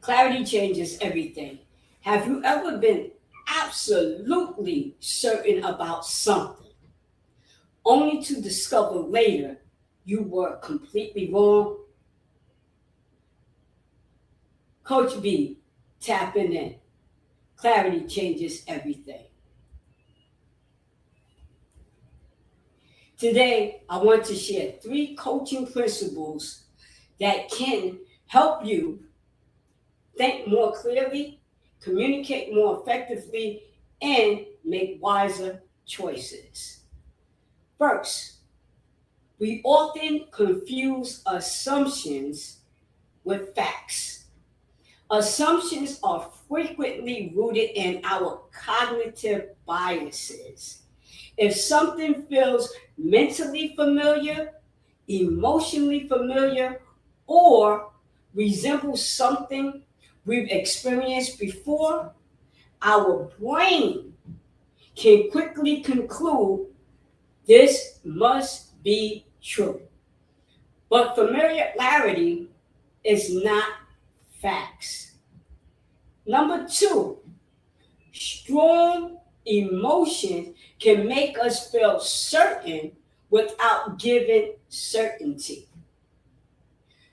Clarity changes everything. Have you ever been absolutely certain about something, only to discover later you were completely wrong? Coach B, tapping in. Clarity changes everything. Today, I want to share 3 coaching principles that can help you think more clearly, communicate more effectively, and make wiser choices. First, we often confuse assumptions with facts. Assumptions are frequently rooted in our cognitive biases. If something feels mentally familiar, emotionally familiar, or resembles something we've experienced before, our brain can quickly conclude this must be true. But familiarity is not facts. Number 2, strong emotions can make us feel certain without giving certainty.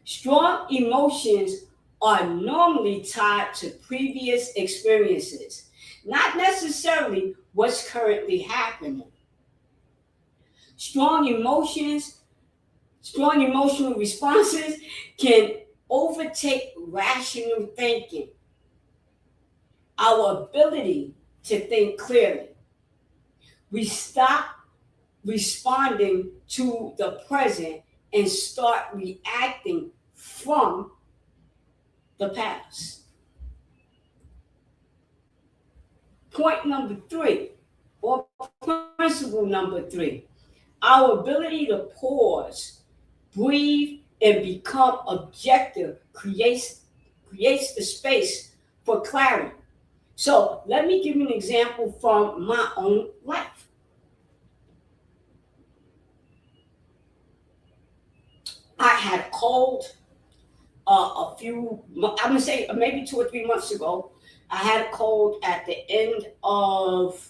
Strong emotions are normally tied to previous experiences, not necessarily what's currently happening. Strong emotions, strong emotional responses can overtake rational thinking, our ability to think clearly. We stop responding to the present and start reacting from the past. Point number 3, or principle number 3, our ability to pause, breathe, and become objective creates the space for clarity. So let me give you an example from my own life. I had a cold I'm gonna say maybe 2 or 3 months ago. I had a cold at the end of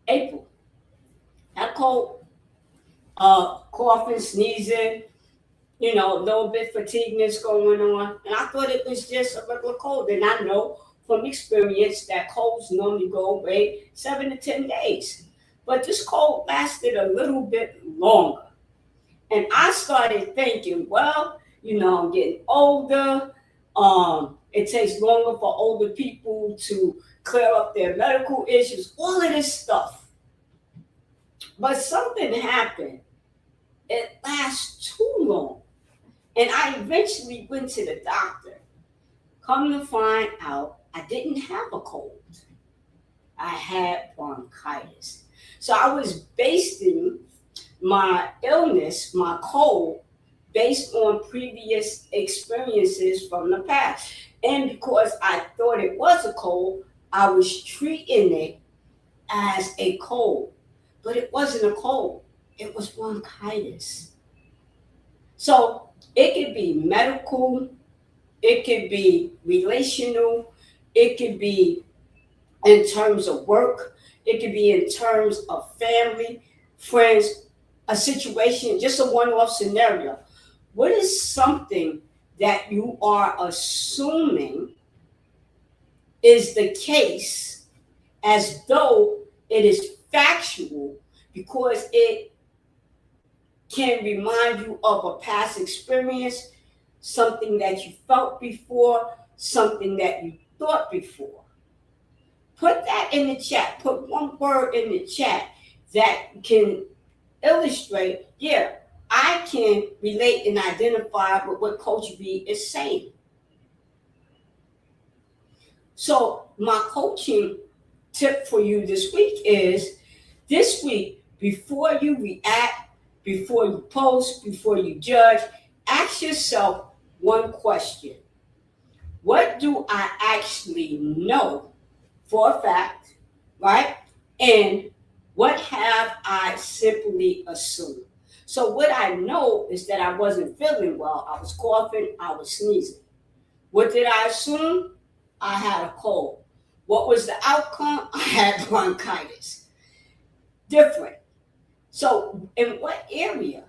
April. Had a cold, coughing, sneezing, a little bit fatigueness going on. And I thought it was just a regular cold. And I know from experience that colds normally go away 7 to 10 days. But this cold lasted a little bit longer. And I started thinking, well, I'm getting older. It takes longer for older people to clear up their medical issues, all of this stuff. But something happened. It lasts too long. And I eventually went to the doctor. Come to find out, I didn't have a cold. I had bronchitis. So I was basing my illness, my cold, based on previous experiences from the past. And because I thought it was a cold, I was treating it as a cold. But it wasn't a cold, it was bronchitis. So it could be medical, it could be relational, it could be in terms of work, it could be in terms of family, friends, a situation, just a one off scenario. What is something that you are assuming is the case as though it is factual because it can remind you of a past experience, something that you felt before, something that you thought before? Put that in the chat. Put one word in the chat that can illustrate, yeah, I can relate and identify with what Coach B is saying. So, my coaching tip for you this week is this week, before you react, before you post, before you judge, ask yourself one question: what do I actually know for a fact, right? And what have I simply assumed? So what I know is that I wasn't feeling well. I was coughing, I was sneezing. What did I assume? I had a cold. What was the outcome? I had bronchitis. Different. So, in what area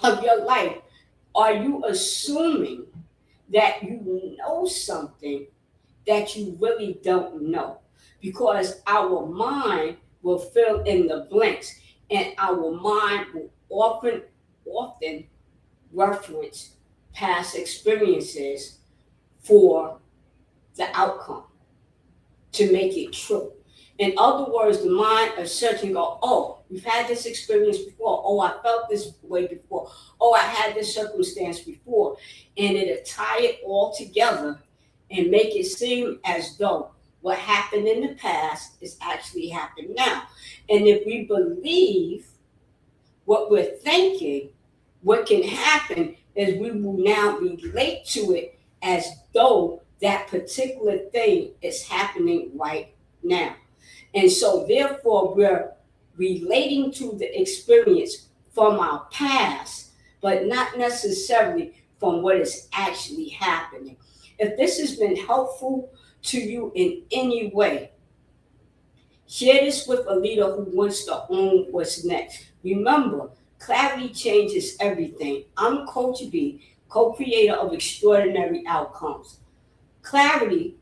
of your life are you assuming that you know something that you really don't know? Because our mind will fill in the blanks, and our mind will often reference past experiences for the outcome to make it true. In other words, the mind is searching, go, oh, we've had this experience before. Oh, I felt this way before. Oh, I had this circumstance before. And it'll tie it all together and make it seem as though what happened in the past is actually happening now. And if we believe what we're thinking, what can happen is we will now relate to it as though that particular thing is happening right now. And so, therefore, we're relating to the experience from our past, but not necessarily from what is actually happening. If this has been helpful to you in any way, share this with a leader who wants to own what's next. Remember, clarity changes everything. I'm Coach B, co creator of Extraordinary Outcomes. Clarity,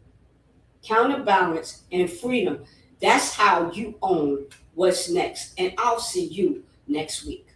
counterbalance, and freedom. That's how you own what's next. And I'll see you next week.